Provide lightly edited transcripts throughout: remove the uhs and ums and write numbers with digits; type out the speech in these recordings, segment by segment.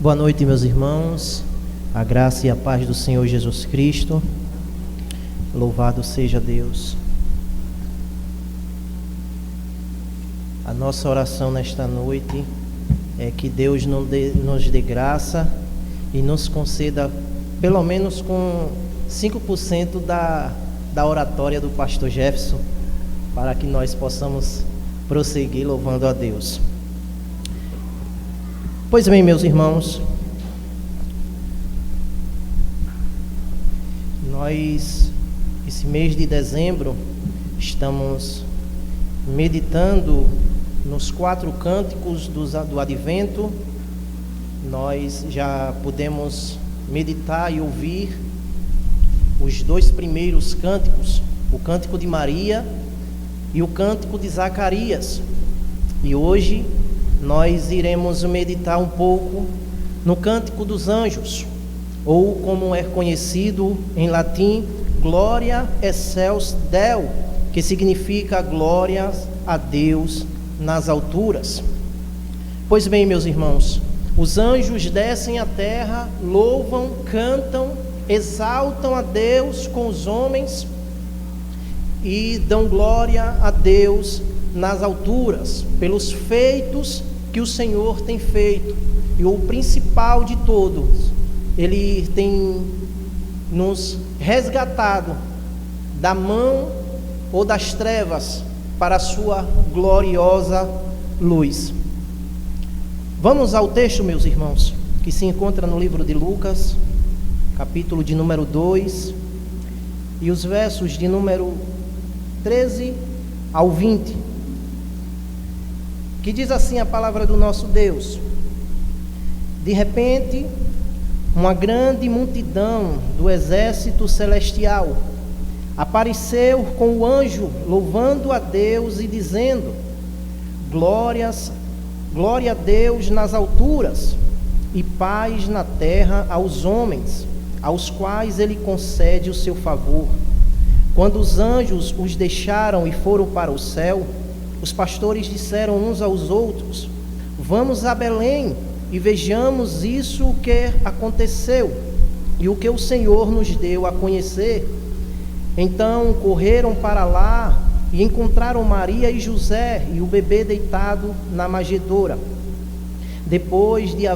Boa noite, meus irmãos. A graça e a paz do Senhor Jesus Cristo. Louvado seja Deus. A nossa oração nesta noite é que Deus nos dê graça e nos conceda pelo menos com 5% da oratória do pastor Jefferson, para que nós possamos prosseguir louvando a Deus. Pois bem, meus irmãos, nós, esse mês de dezembro, estamos meditando nos 4 cânticos do Advento. Nós já pudemos meditar e ouvir os 2 primeiros cânticos, o Cântico de Maria e o Cântico de Zacarias. E hoje nós iremos meditar um pouco no Cântico dos Anjos, ou como é conhecido em latim, Gloria Excelsis Deo, que significa glória a Deus nas alturas. Pois bem, meus irmãos, os anjos descem à terra, louvam, cantam, exaltam a Deus com os homens e dão glória a Deus nas alturas, pelos feitos que o Senhor tem feito. E o principal de todos, Ele tem nos resgatado da mão ou das trevas para a sua gloriosa luz. Vamos ao texto, meus irmãos, que se encontra no livro de Lucas, capítulo de número 2, e os versos de número 13 ao 20, que diz assim a palavra do nosso Deus: De repente, uma grande multidão do exército celestial apareceu com o anjo, louvando a Deus e dizendo: glória a Deus nas alturas e paz na terra aos homens, aos quais Ele concede o seu favor. Quando os anjos os deixaram e foram para o céu, os pastores disseram uns aos outros: Vamos a Belém e vejamos isso o que aconteceu e o que o Senhor nos deu a conhecer. Então correram para lá e encontraram Maria e José e o bebê deitado na manjedoura. Depois de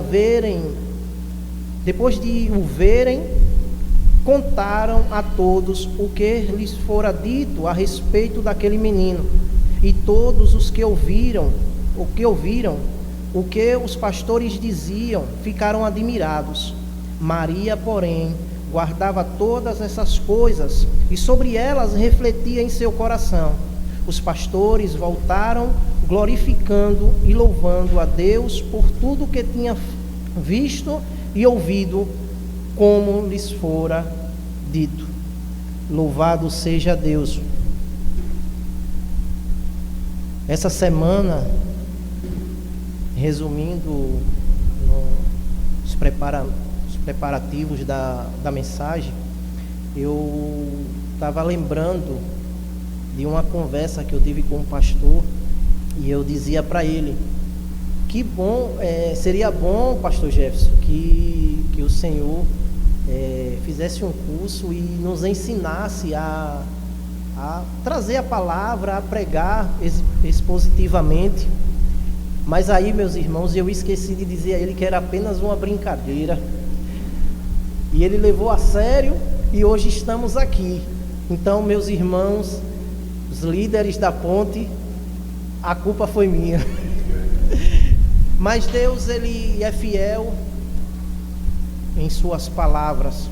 o verem, contaram a todos o que lhes fora dito a respeito daquele menino. E todos os que ouviram o que os pastores diziam, ficaram admirados. Maria, porém, guardava todas essas coisas e sobre elas refletia em seu coração. Os pastores voltaram, glorificando e louvando a Deus por tudo que tinha visto e ouvido, como lhes fora dito. Louvado seja Deus. Essa semana, resumindo os preparativos da mensagem, eu estava lembrando de uma conversa que eu tive com um pastor, e eu dizia para ele: que bom, seria bom, pastor Jefferson, que o Senhor fizesse um curso e nos ensinasse a trazer a palavra, a pregar expositivamente. Mas aí, meus irmãos, eu esqueci de dizer a ele que era apenas uma brincadeira. E ele levou a sério e hoje estamos aqui. Então, meus irmãos, os líderes da ponte, a culpa foi minha. Mas Deus, Ele é fiel em suas palavras.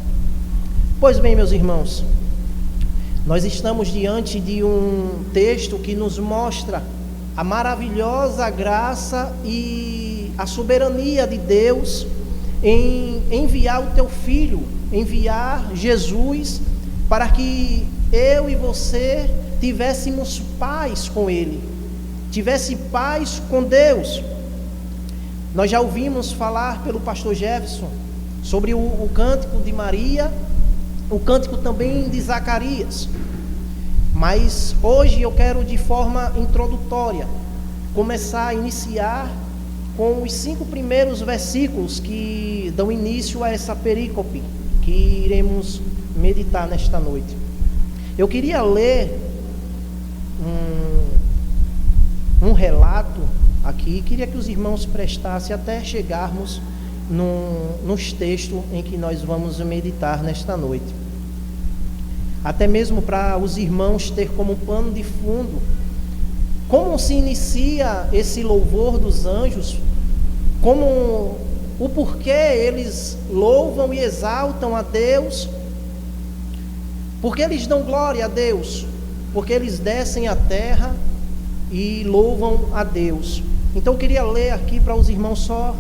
Pois bem, meus irmãos, nós estamos diante de um texto que nos mostra a maravilhosa graça e a soberania de Deus em enviar o teu Filho, enviar Jesus, para que eu e você tivéssemos paz com Ele, tivesse paz com Deus. Nós já ouvimos falar pelo pastor Jefferson sobre o cântico de Maria, o cântico também de Zacarias. Mas hoje eu quero, de forma introdutória, começar a iniciar com os 5 primeiros versículos que dão início a essa perícope que iremos meditar nesta noite. Eu queria ler um relato aqui, queria que os irmãos prestassem até chegarmos nos textos em que nós vamos meditar nesta noite. Até mesmo para os irmãos ter como pano de fundo como se inicia esse louvor dos anjos, como o porquê eles louvam e exaltam a Deus, porque eles dão glória a Deus, porque eles descem à terra e louvam a Deus. Então eu queria ler aqui para os irmãos só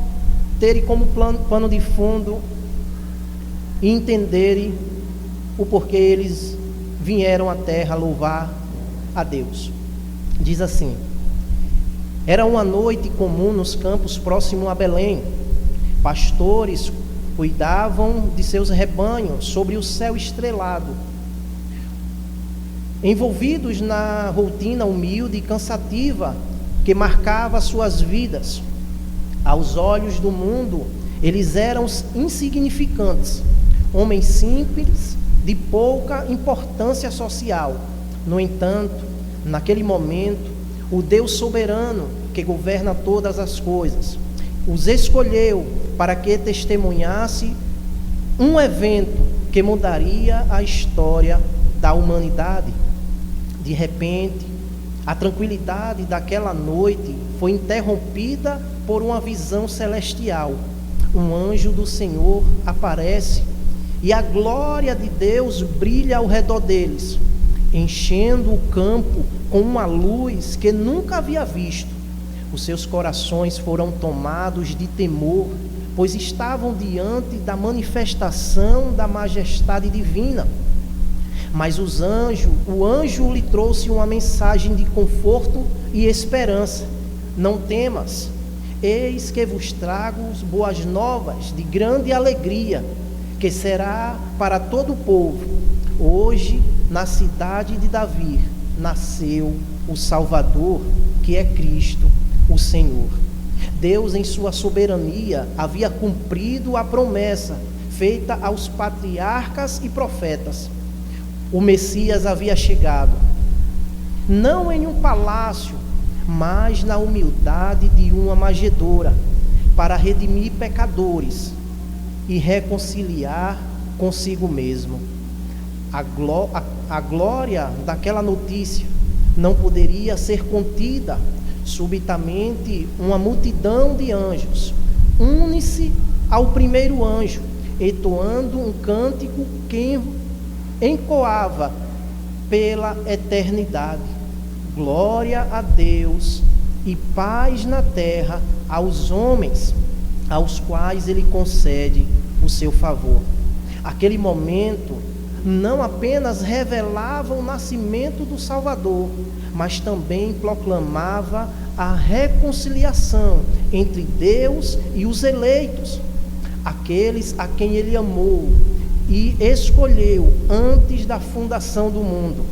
terem como pano de fundo e entenderem o porquê eles vieram à terra louvar a Deus. Diz assim: era uma noite comum nos campos próximo a Belém. Pastores cuidavam de seus rebanhos sobre o céu estrelado, envolvidos na rotina humilde e cansativa que marcava suas vidas. Aos olhos do mundo, eles eram insignificantes, homens simples, de pouca importância social. No entanto, naquele momento, o Deus soberano, que governa todas as coisas, os escolheu para que testemunhasse um evento que mudaria a história da humanidade. De repente, a tranquilidade daquela noite foi interrompida por uma visão celestial. Um anjo do Senhor aparece e a glória de Deus brilha ao redor deles, enchendo o campo com uma luz que nunca havia visto. Os seus corações foram tomados de temor, pois estavam diante da manifestação da majestade divina. Mas o anjo lhe trouxe uma mensagem de conforto e esperança. Não temas, eis que vos trago boas novas de grande alegria, que será para todo o povo. Hoje, na cidade de Davi, nasceu o Salvador, que é Cristo, o Senhor. Deus, em sua soberania, havia cumprido a promessa feita aos patriarcas e profetas. O Messias havia chegado, não em um palácio, mas na humildade de uma manjedoura, para redimir pecadores e reconciliar consigo mesmo. A glória daquela notícia não poderia ser contida. Subitamente, uma multidão de anjos une-se ao primeiro anjo, entoando um cântico que encoava pela eternidade: glória a Deus e paz na terra aos homens, aos quais Ele concede o seu favor. Aquele momento não apenas revelava o nascimento do Salvador, mas também proclamava a reconciliação entre Deus e os eleitos, aqueles a quem Ele amou e escolheu antes da fundação do mundo.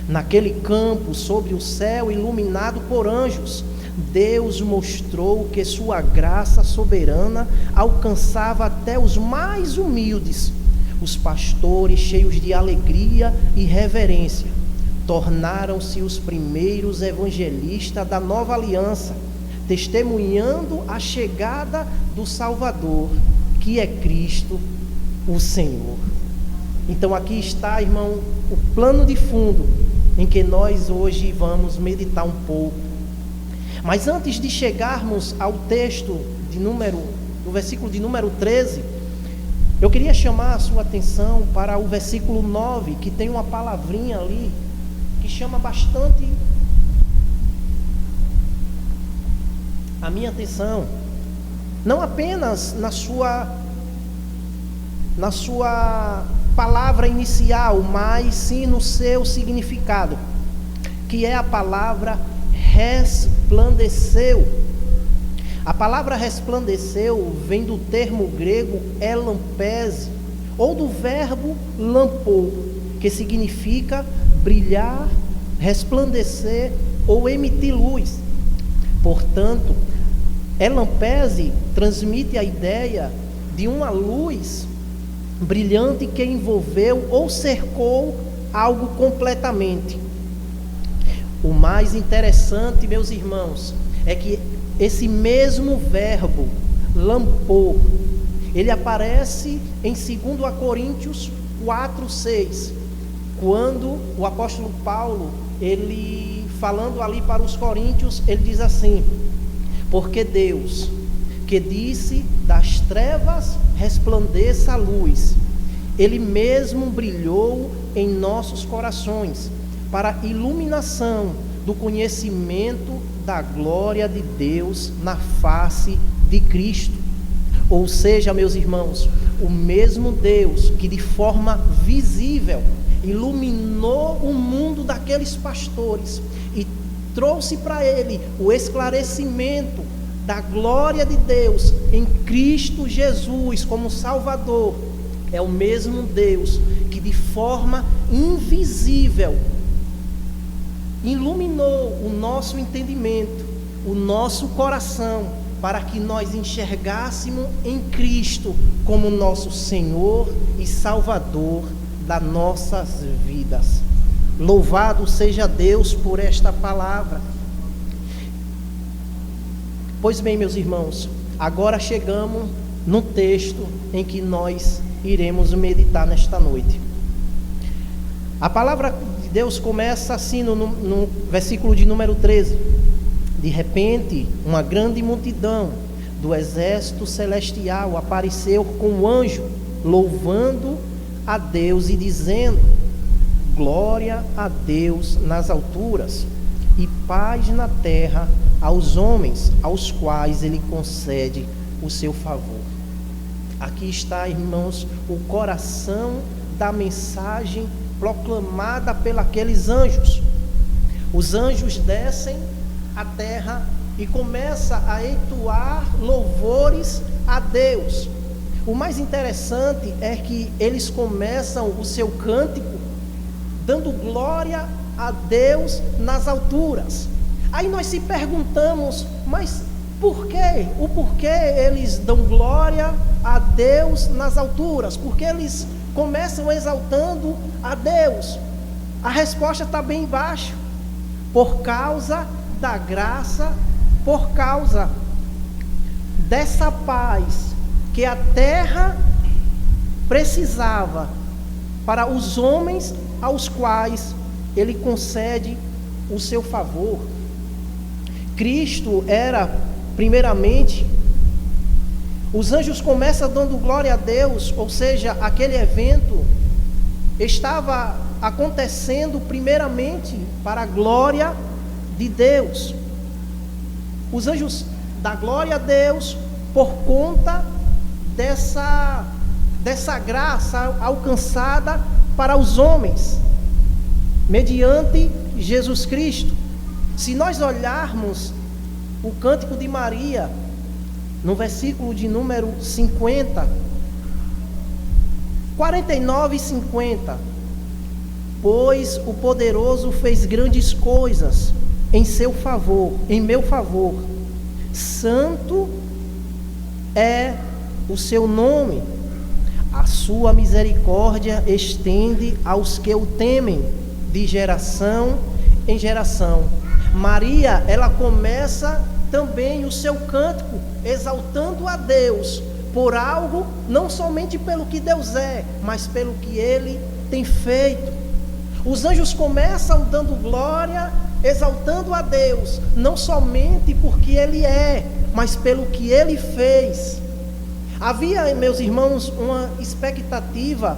Naquele campo, sobre o céu iluminado por anjos, Deus mostrou que sua graça soberana alcançava até os mais humildes. Os pastores, cheios de alegria e reverência, tornaram-se os primeiros evangelistas da nova aliança, testemunhando a chegada do Salvador, que é Cristo, o Senhor. Então aqui está, irmão, o plano de fundo em que nós hoje vamos meditar um pouco. Mas antes de chegarmos ao texto do versículo de número 13, eu queria chamar a sua atenção para o versículo 9, que tem uma palavrinha ali que chama bastante a minha atenção. Não apenas na sua palavra inicial, mas sim no seu significado, que é a palavra resplandeceu. A palavra resplandeceu vem do termo grego elampese, ou do verbo lampou, que significa brilhar, resplandecer ou emitir luz. Portanto, Elampese transmite a ideia de uma luz brilhante que envolveu ou cercou algo completamente. O mais interessante, meus irmãos, é que esse mesmo verbo, lampor, ele aparece em 2 Coríntios 4:6, quando o apóstolo Paulo, ele falando ali para os coríntios, ele diz assim: porque Deus, que disse das trevas resplandeça a luz, Ele mesmo brilhou em nossos corações, para a iluminação do conhecimento da glória de Deus na face de Cristo. Ou seja, meus irmãos, o mesmo Deus que de forma visível iluminou o mundo daqueles pastores e trouxe para ele o esclarecimento da glória de Deus em Cristo Jesus como Salvador, é o mesmo Deus que de forma invisível iluminou o nosso entendimento, o nosso coração, para que nós enxergássemos em Cristo como nosso Senhor e Salvador das nossas vidas. Louvado seja Deus por esta palavra. Pois bem, meus irmãos, agora chegamos no texto em que nós iremos meditar nesta noite. A palavra de Deus começa assim no versículo de número 13. De repente, uma grande multidão do exército celestial apareceu com um anjo, louvando a Deus e dizendo: glória a Deus nas alturas e paz na terra aos homens aos quais Ele concede o seu favor. Aqui está, irmãos, o coração da mensagem proclamada pelos anjos. Os anjos descem à terra e começam a entoar louvores a Deus. O mais interessante é que eles começam o seu cântico dando glória a Deus nas alturas. Aí nós se perguntamos, mas por quê? O porquê eles dão glória a Deus nas alturas? Porque eles começam exaltando a Deus. A resposta está bem embaixo. Por causa da graça, por causa dessa paz que a terra precisava para os homens aos quais Ele concede o seu favor. Cristo era, primeiramente, os anjos começam dando glória a Deus, ou seja, aquele evento estava acontecendo primeiramente para a glória de Deus. Os anjos dão glória a Deus por conta dessa graça alcançada para os homens, mediante Jesus Cristo. Se nós olharmos o cântico de Maria, no versículo de número 49 e 50, pois o poderoso fez grandes coisas em seu favor, em meu favor, santo é o seu nome, a sua misericórdia estende aos que o temem, de geração em geração. Maria, ela começa também o seu cântico exaltando a Deus por algo, não somente pelo que Deus é, mas pelo que Ele tem feito. Os anjos começam dando glória, exaltando a Deus, não somente porque Ele é, mas pelo que Ele fez. Havia, meus irmãos, uma expectativa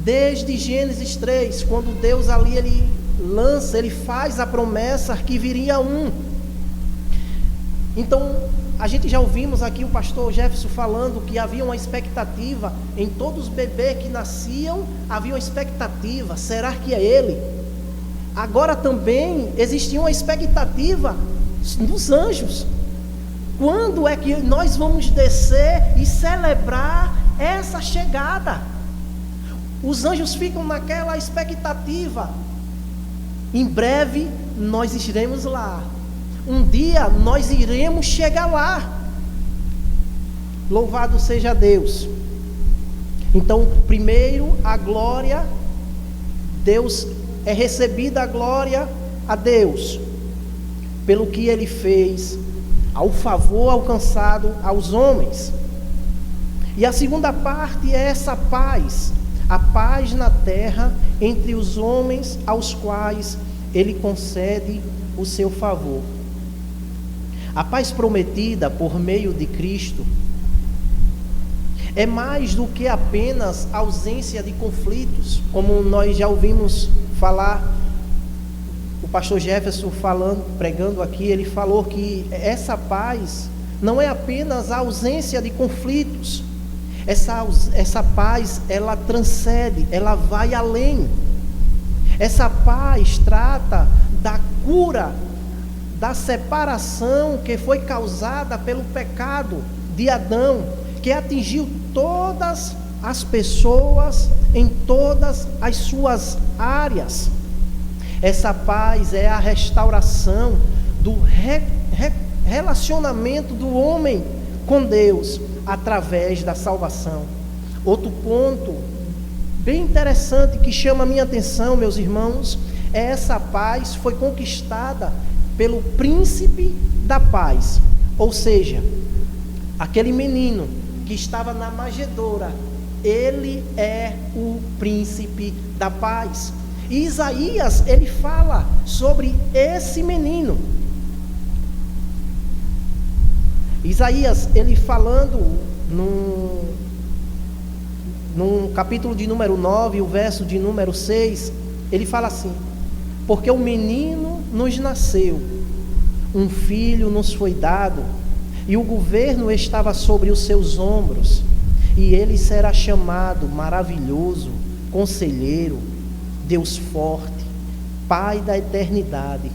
desde Gênesis 3, quando Deus ali ele faz a promessa que viria um. Então, a gente já ouvimos aqui o pastor Jefferson falando que havia uma expectativa em todos os bebês que nasciam, havia uma expectativa, será que é ele? Agora também existia uma expectativa nos anjos. Quando é que nós vamos descer e celebrar essa chegada? Os anjos ficam naquela expectativa. Em breve nós estaremos lá. Um dia nós iremos chegar lá. Louvado seja Deus. Então, primeiro a glória, Deus é recebida a glória a Deus pelo que Ele fez, ao favor alcançado aos homens. E a segunda parte é essa paz, a paz na terra entre os homens aos quais Ele concede o seu favor. A paz prometida por meio de Cristo é mais do que apenas ausência de conflitos, como nós já ouvimos falar, o pastor Jefferson pregando aqui, ele falou que essa paz não é apenas a ausência de conflitos, essa paz, ela transcende, ela vai além. Essa paz trata da cura, da separação que foi causada pelo pecado de Adão, que atingiu todas as pessoas em todas as suas áreas. Essa paz é a restauração do relacionamento do homem com Deus através da salvação. Outro ponto bem interessante que chama a minha atenção, meus irmãos, é essa paz foi conquistada pelo príncipe da paz, ou seja, aquele menino que estava na manjedoura, ele é o príncipe da paz. E Isaías, ele fala sobre esse menino. Isaías, ele falando no capítulo de número 9, o verso de número 6, ele fala assim: porque o menino nos nasceu, um filho nos foi dado, e o governo estava sobre os seus ombros, e ele será chamado Maravilhoso, Conselheiro, Deus Forte, Pai da Eternidade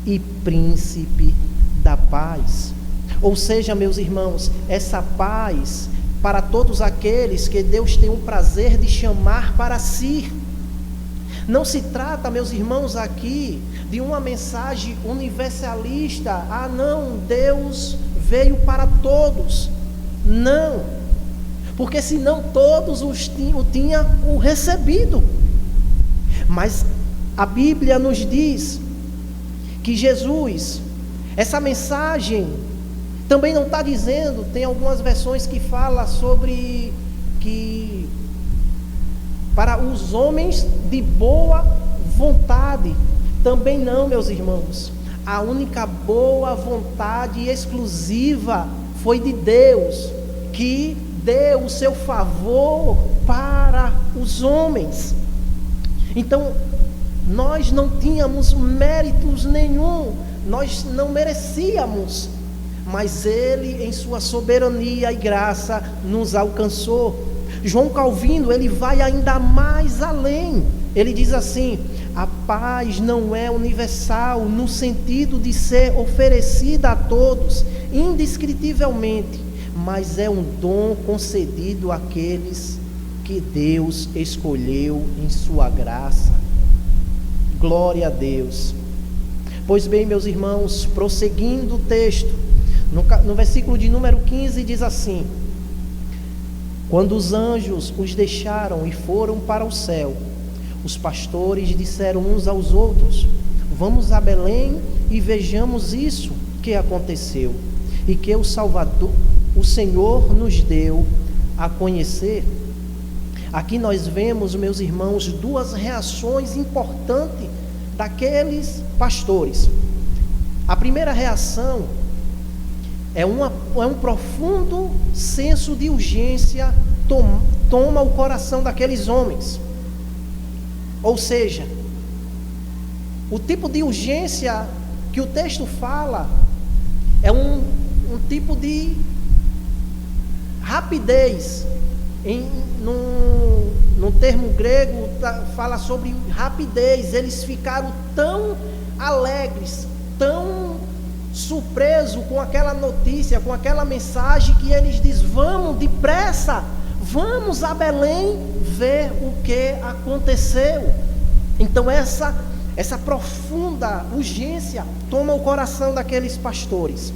e Príncipe da Paz. Ou seja, meus irmãos, essa paz para todos aqueles que Deus tem o prazer de chamar para si. Não se trata, meus irmãos, aqui de uma mensagem universalista. Ah, não, Deus veio para todos. Não, porque senão todos o tinham recebido. Mas a Bíblia nos diz que Jesus, essa mensagem também não está dizendo, tem algumas versões que falam sobre que para os homens de boa vontade. Também não, meus irmãos. A única boa vontade exclusiva foi de Deus, que deu o seu favor para os homens. Então, nós não tínhamos méritos nenhum, nós não merecíamos, mas Ele, em sua soberania e graça, nos alcançou. João Calvino, ele vai ainda mais além. Ele diz assim: a paz não é universal no sentido de ser oferecida a todos indescritivelmente, mas é um dom concedido àqueles que Deus escolheu em sua graça. Glória a Deus. Pois bem, meus irmãos, prosseguindo o texto, no versículo de número 15 diz assim: quando os anjos os deixaram e foram para o céu, os pastores disseram uns aos outros: vamos a Belém e vejamos isso que aconteceu e que o Salvador, o Senhor, nos deu a conhecer. Aqui nós vemos, meus irmãos, duas reações importantes daqueles pastores. A primeira reação é um profundo senso de urgência toma o coração daqueles homens. Ou seja, o tipo de urgência que o texto fala é um tipo de rapidez. No termo grego fala sobre rapidez. Eles ficaram tão alegres, tão surpreso com aquela notícia, com aquela mensagem, que eles dizem: vamos depressa, vamos a Belém ver o que aconteceu. Então essa Essa profunda urgência toma o coração daqueles pastores.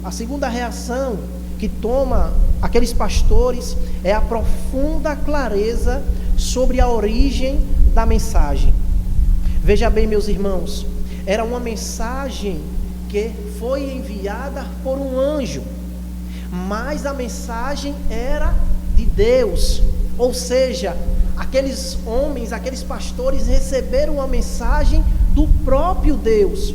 A segunda reação que toma aqueles pastores é a profunda clareza sobre a origem da mensagem. Veja bem, meus irmãos, era uma mensagem que foi enviada por um anjo, mas a mensagem era de Deus. Ou seja, aqueles homens, aqueles pastores receberam uma mensagem do próprio Deus.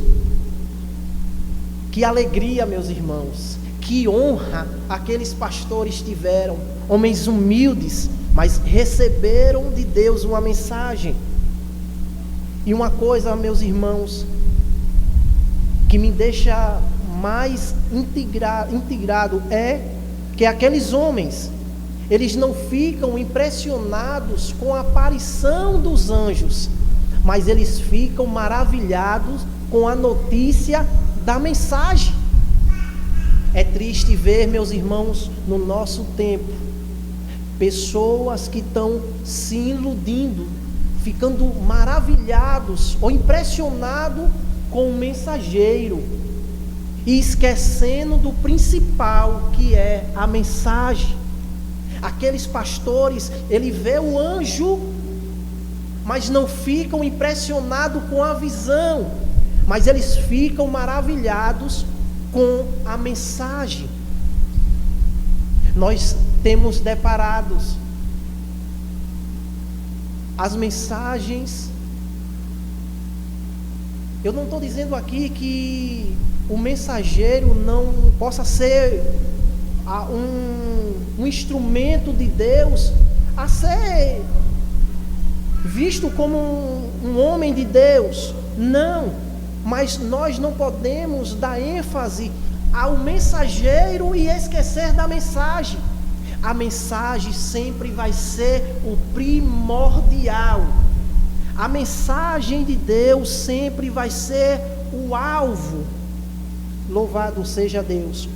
Que alegria, meus irmãos, que honra aqueles pastores tiveram, homens humildes, mas receberam de Deus uma mensagem. E uma coisa, meus irmãos, que me deixa mais integrado é que aqueles homens, eles não ficam impressionados com a aparição dos anjos, mas eles ficam maravilhados com a notícia da mensagem. É triste ver, meus irmãos, no nosso tempo, pessoas que estão se iludindo, ficando maravilhados ou impressionados com o mensageiro e esquecendo do principal, que é a mensagem. Aqueles pastores, ele vê o anjo, mas não ficam impressionados com a visão, mas eles ficam maravilhados com a mensagem. Nós temos deparados as mensagens. Eu não estou dizendo aqui que o mensageiro não possa ser um instrumento de Deus a ser visto como um homem de Deus. Não, mas nós não podemos dar ênfase ao mensageiro e esquecer da mensagem. A mensagem sempre vai ser o primordial. A mensagem de Deus sempre vai ser o alvo. Louvado seja Deus.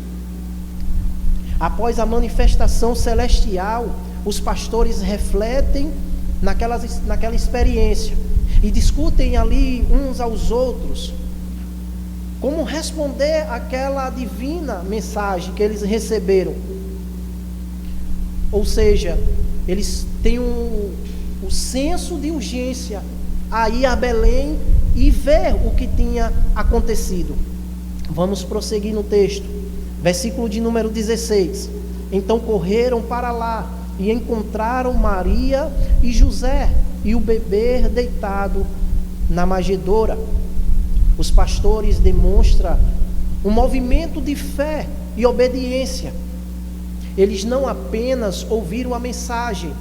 Após a manifestação celestial, os pastores refletem naquela experiência e discutem ali uns aos outros como responder àquela divina mensagem que eles receberam. Ou seja, eles têm o senso de urgência a ir a Belém e ver o que tinha acontecido. Vamos prosseguir no texto, versículo de número 16. Então correram para lá e encontraram Maria e José e o bebê deitado na manjedoura. Os pastores demonstram um movimento de fé e obediência. Eles não apenas ouviram a mensagem,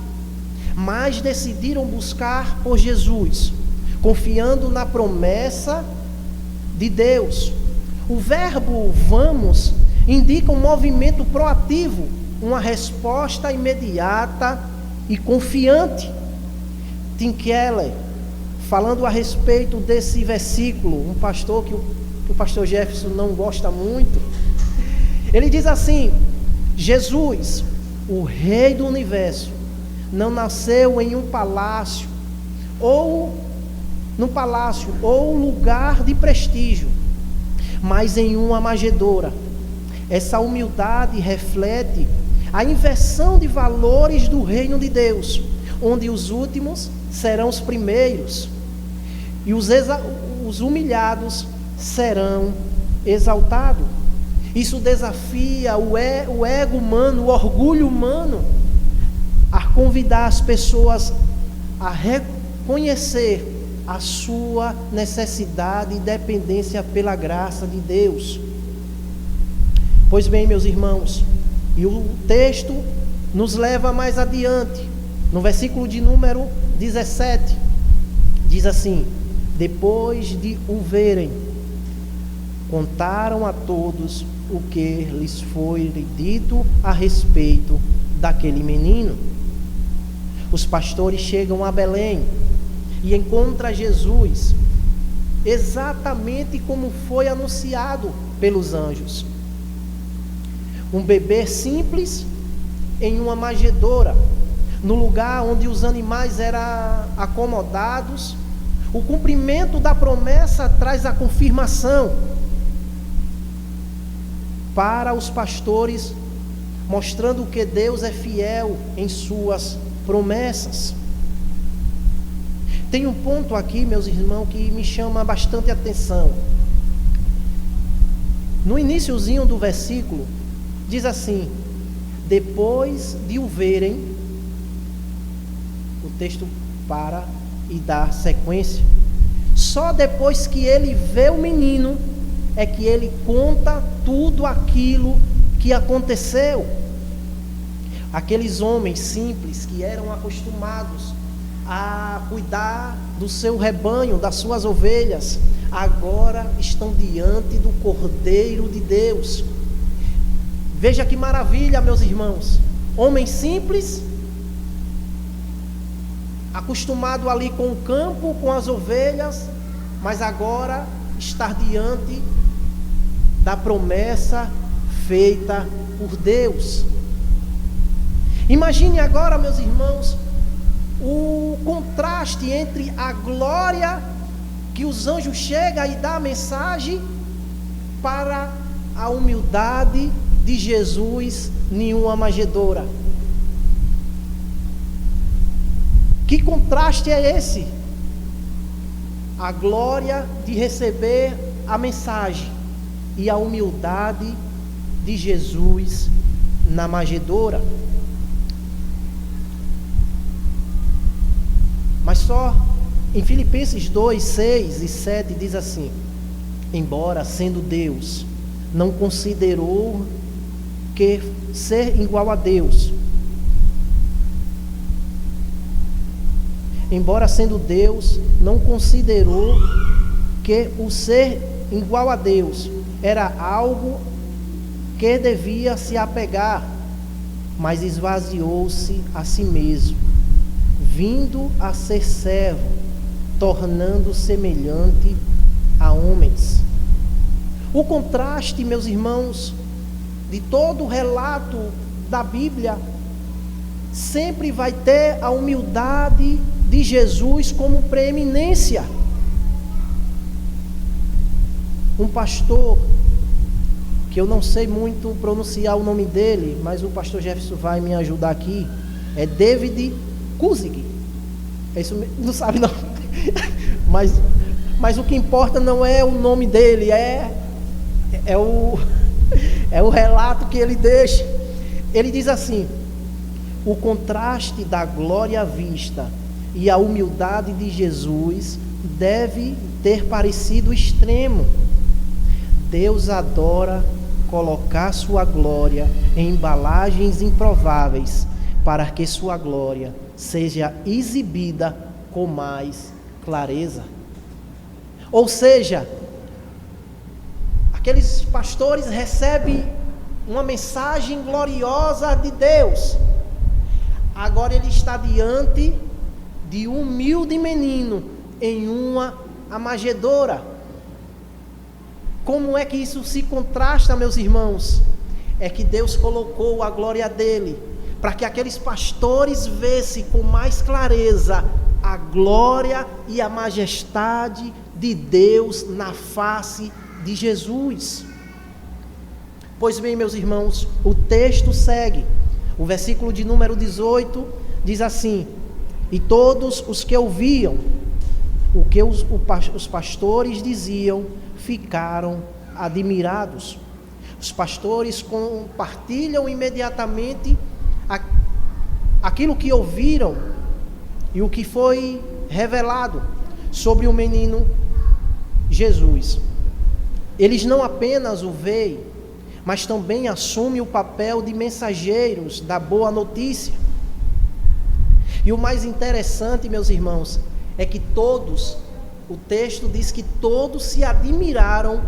mas decidiram buscar por Jesus, confiando na promessa de Deus. O verbo vamos indica um movimento proativo, uma resposta imediata e confiante. Tim Keller, falando a respeito desse versículo, um pastor que o pastor Jefferson não gosta muito, ele diz assim: Jesus, o Rei do Universo, não nasceu em um palácio ou lugar de prestígio, mas em uma manjedoura. Essa humildade reflete a inversão de valores do reino de Deus, onde os últimos serão os primeiros e os humilhados serão exaltados. Isso desafia o ego humano, o orgulho humano, a convidar as pessoas a reconhecer a sua necessidade e dependência pela graça de Deus. Pois bem, meus irmãos, e o texto nos leva mais adiante, no versículo de número 17, diz assim: depois de o verem, contaram a todos o que lhes foi dito a respeito daquele menino. Os pastores chegam a Belém e encontram Jesus exatamente como foi anunciado pelos anjos. Um bebê simples em uma manjedoura, no lugar onde os animais eram acomodados O cumprimento da promessa traz a confirmação para os pastores, mostrando que Deus é fiel em suas promessas. Tem um ponto aqui, meus irmãos, que me chama bastante atenção. No iniciozinho do versículo, diz assim: depois de o verem, o texto para e dá sequência. Só depois que ele vê o menino, é que ele conta tudo aquilo que aconteceu. Aqueles homens simples que eram acostumados a cuidar do seu rebanho, das suas ovelhas, agora estão diante do Cordeiro de Deus. Veja que maravilha, meus irmãos. Homens simples, acostumado ali com o campo, com as ovelhas, mas agora estar diante da promessa feita por Deus. Imagine agora, meus irmãos, o contraste entre a glória que os anjos chegam e dá a mensagem para a humildade de Jesus em uma manjedoura. Que contraste é esse? A glória de receber a mensagem e a humildade de Jesus na manjedoura. Mas só em Filipenses 2, 6 e 7 diz assim: embora sendo Deus, não considerou que ser igual a Deus. Embora sendo Deus, não considerou que o ser igual a Deus era algo que devia se apegar, mas esvaziou-se a si mesmo, vindo a ser servo, tornando semelhante a homens. O contraste, meus irmãos, de todo o relato da Bíblia, sempre vai ter a humildade de Jesus como preeminência. Um pastor, que eu não sei muito pronunciar o nome dele, mas o pastor Jefferson vai me ajudar aqui, é David Kuzig. É isso mesmo? Não sabe não. mas o que importa não é o nome dele, é o relato que ele deixa. Ele diz assim: o contraste da glória vista e a humildade de Jesus deve ter parecido extremo. Deus adora colocar sua glória em embalagens improváveis, para que sua glória seja exibida com mais clareza. Ou seja, aqueles pastores recebem uma mensagem gloriosa de Deus. Agora ele está diante de um humilde menino em uma manjedoura. Como é que isso se contrasta, meus irmãos? É que Deus colocou a glória dele para que aqueles pastores vissem com mais clareza a glória e a majestade de Deus na face de Jesus. Pois bem, meus irmãos, o texto segue. O versículo de número 18 diz assim: e todos os que ouviam o que os pastores diziam ficaram admirados. Os pastores compartilham imediatamente aquilo que ouviram e o que foi revelado sobre o menino Jesus. Eles não apenas o veem, mas também assumem o papel de mensageiros da boa notícia. E o mais interessante, meus irmãos, é que todos, o texto diz que todos se admiraram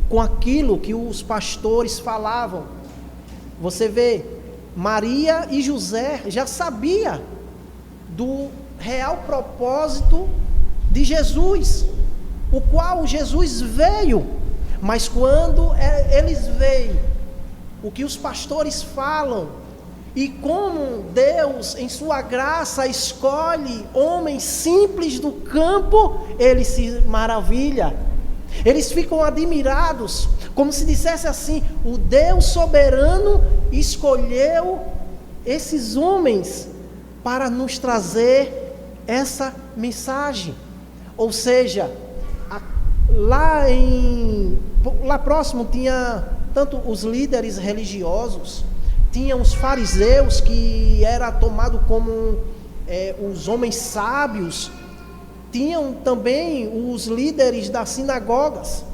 com aquilo que os pastores falavam. Você vê, Maria e José já sabiam do real propósito de Jesus, o qual Jesus veio, mas quando eles veem o que os pastores falam, E como Deus, em sua graça, escolhe homens simples do campo, ele se maravilha. Eles ficam admirados, como se dissesse assim: o Deus soberano escolheu esses homens para nos trazer essa mensagem. Ou seja, lá próximo tinha tanto os líderes religiosos, tinha os fariseus, que era tomado como os homens sábios, tinham também os líderes das sinagogas,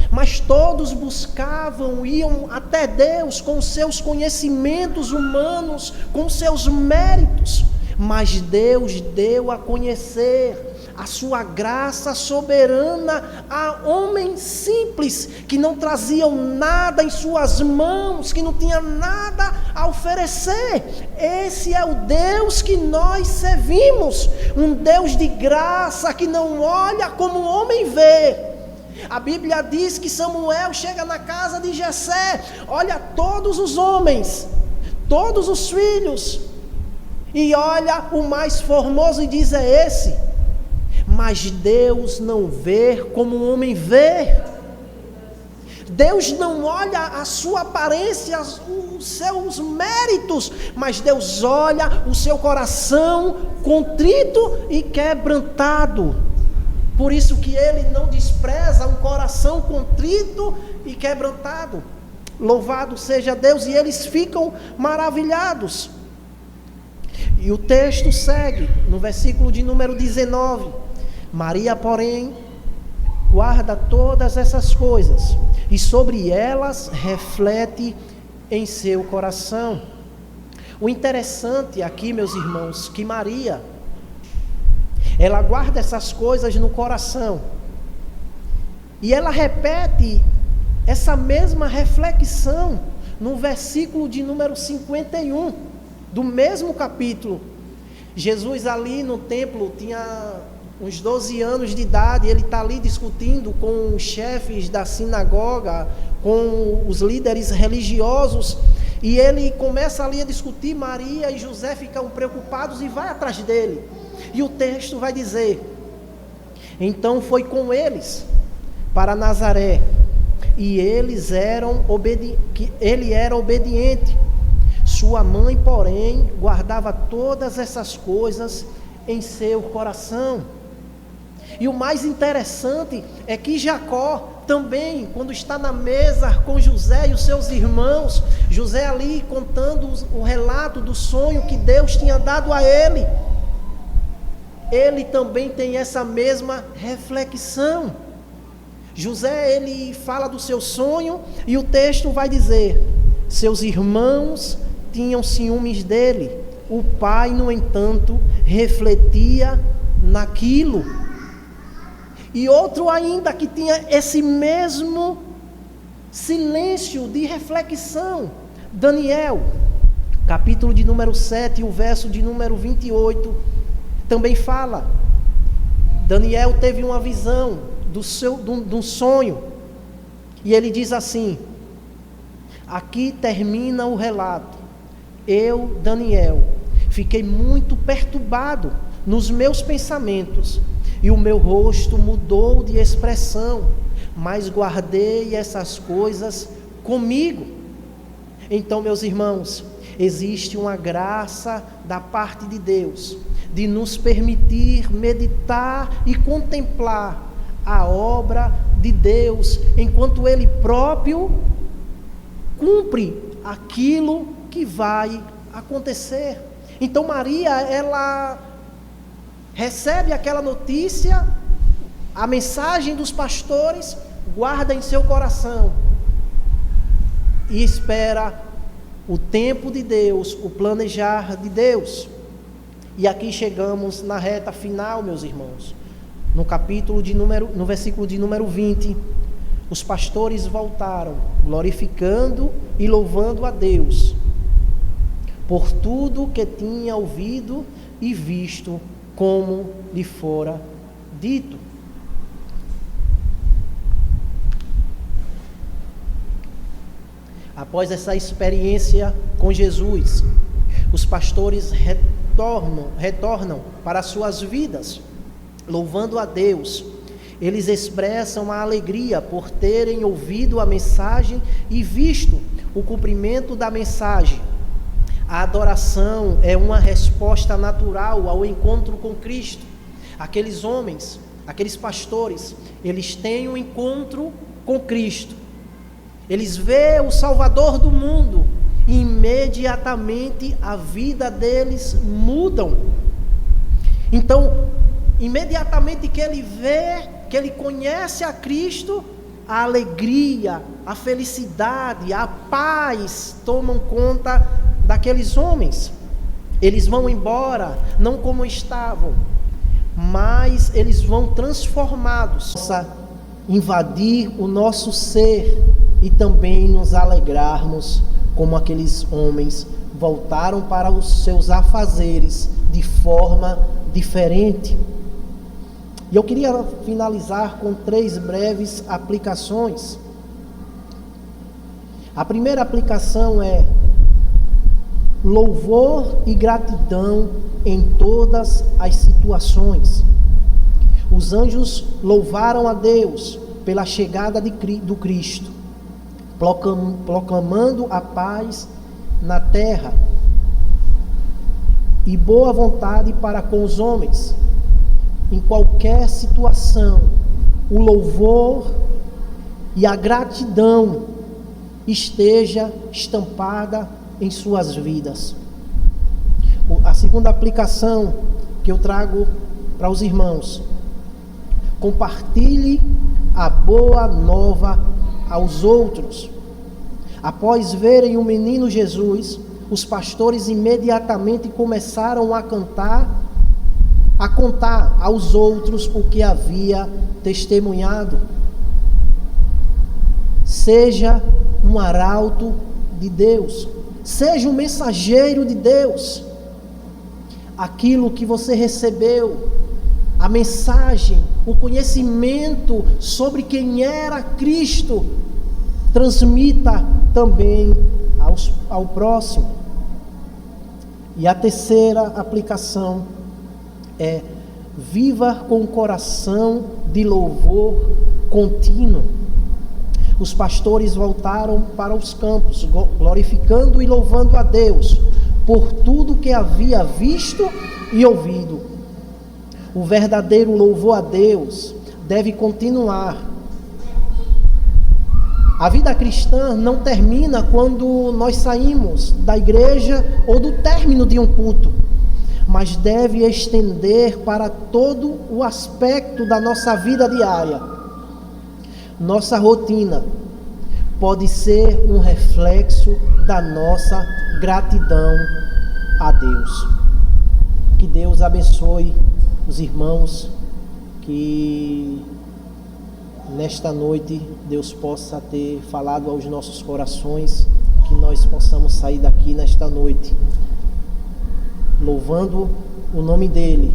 mas todos buscavam, iam até Deus com seus conhecimentos humanos, com seus méritos, mas Deus deu a conhecer a sua graça soberana a homens simples, que não traziam nada em suas mãos, que não tinham nada a oferecer. Esse é o Deus que nós servimos, um Deus de graça, que não olha como o homem vê. A Bíblia diz que Samuel chega na casa de Jessé, olha todos os homens, todos os filhos, e olha o mais formoso e diz: é esse. Mas Deus não vê como o homem vê. Deus não olha a sua aparência, os seus méritos, mas Deus olha o seu coração contrito e quebrantado. Por isso que Ele não despreza um coração contrito e quebrantado. Louvado seja Deus, e eles ficam maravilhados. E o texto segue, no versículo de número 19. Maria, porém, guarda todas essas coisas, e sobre elas reflete em seu coração. O interessante aqui, meus irmãos, que Maria, ela guarda essas coisas no coração, e ela repete essa mesma reflexão no versículo de número 51, do mesmo capítulo. Jesus ali no templo tinha uns 12 anos de idade, ele está ali discutindo com os chefes da sinagoga, com os líderes religiosos, e ele começa ali a discutir. Maria e José ficam preocupados e vai atrás dele, e o texto vai dizer: então foi com eles para Nazaré, e ele era obediente. Sua mãe, porém, guardava todas essas coisas em seu coração. E o mais interessante é que Jacó também, quando está na mesa com José e os seus irmãos, José ali contando o relato do sonho que Deus tinha dado a ele, ele também tem essa mesma reflexão. José, ele fala do seu sonho, e o texto vai dizer: seus irmãos tinham ciúmes dele. O pai, no entanto, refletia naquilo. E outro ainda que tinha esse mesmo silêncio de reflexão, Daniel, capítulo de número 7, o verso de número 28, também fala. Daniel teve uma visão de um sonho, e ele diz assim: aqui termina o relato. Eu, Daniel, fiquei muito perturbado nos meus pensamentos, e o meu rosto mudou de expressão, mas guardei essas coisas comigo. Então, meus irmãos, existe uma graça da parte de Deus, de nos permitir meditar e contemplar a obra de Deus, enquanto Ele próprio cumpre aquilo que vai acontecer. Então Maria, ela recebe aquela notícia, a mensagem dos pastores, guarda em seu coração e espera o tempo de Deus, o planejar de Deus. E aqui chegamos na reta final, meus irmãos. No versículo de número 20, os pastores voltaram, glorificando e louvando a Deus por tudo que tinha ouvido e visto, como lhe fora dito. Após essa experiência com Jesus, os pastores retornam para suas vidas, louvando a Deus. Eles expressam a alegria por terem ouvido a mensagem e visto o cumprimento da mensagem. A adoração é uma resposta natural ao encontro com Cristo. Aqueles homens, aqueles pastores, eles têm um encontro com Cristo. Eles veem o Salvador do mundo e imediatamente a vida deles muda. Então, imediatamente que ele vê, que ele conhece a Cristo, a alegria, a felicidade, a paz tomam conta daqueles homens. Eles vão embora, não como estavam, mas eles vão transformados, invadir o nosso ser e também nos alegrarmos como aqueles homens voltaram para os seus afazeres de forma diferente. E eu queria finalizar com 3 breves aplicações. A primeira aplicação é louvor e gratidão em todas as situações. Os anjos louvaram a Deus pela chegada do Cristo, proclamando a paz na terra e boa vontade para com os homens. Em qualquer situação, o louvor e a gratidão esteja estampada em suas vidas. A segunda aplicação que eu trago para os irmãos: compartilhe a boa nova aos outros. Após verem o menino Jesus, os pastores imediatamente começaram a contar aos outros o que havia testemunhado. Seja um arauto de Deus, seja um mensageiro de Deus. Aquilo que você recebeu, a mensagem, o conhecimento sobre quem era Cristo, transmita também ao próximo. E a terceira aplicação é: viva com o coração de louvor contínuo. Os pastores voltaram para os campos, glorificando e louvando a Deus por tudo que havia visto e ouvido. O verdadeiro louvor a Deus deve continuar. A vida cristã não termina quando nós saímos da igreja ou do término de um culto, mas deve estender para todo o aspecto da nossa vida diária. Nossa rotina pode ser um reflexo da nossa gratidão a Deus. Que Deus abençoe os irmãos, que nesta noite Deus possa ter falado aos nossos corações, que nós possamos sair daqui nesta noite louvando o nome dele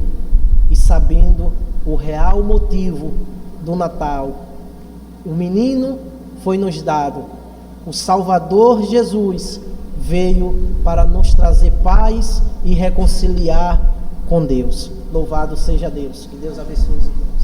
e sabendo o real motivo do Natal. O menino foi nos dado, o Salvador Jesus veio para nos trazer paz e reconciliar com Deus. Louvado seja Deus. Que Deus abençoe os irmãos.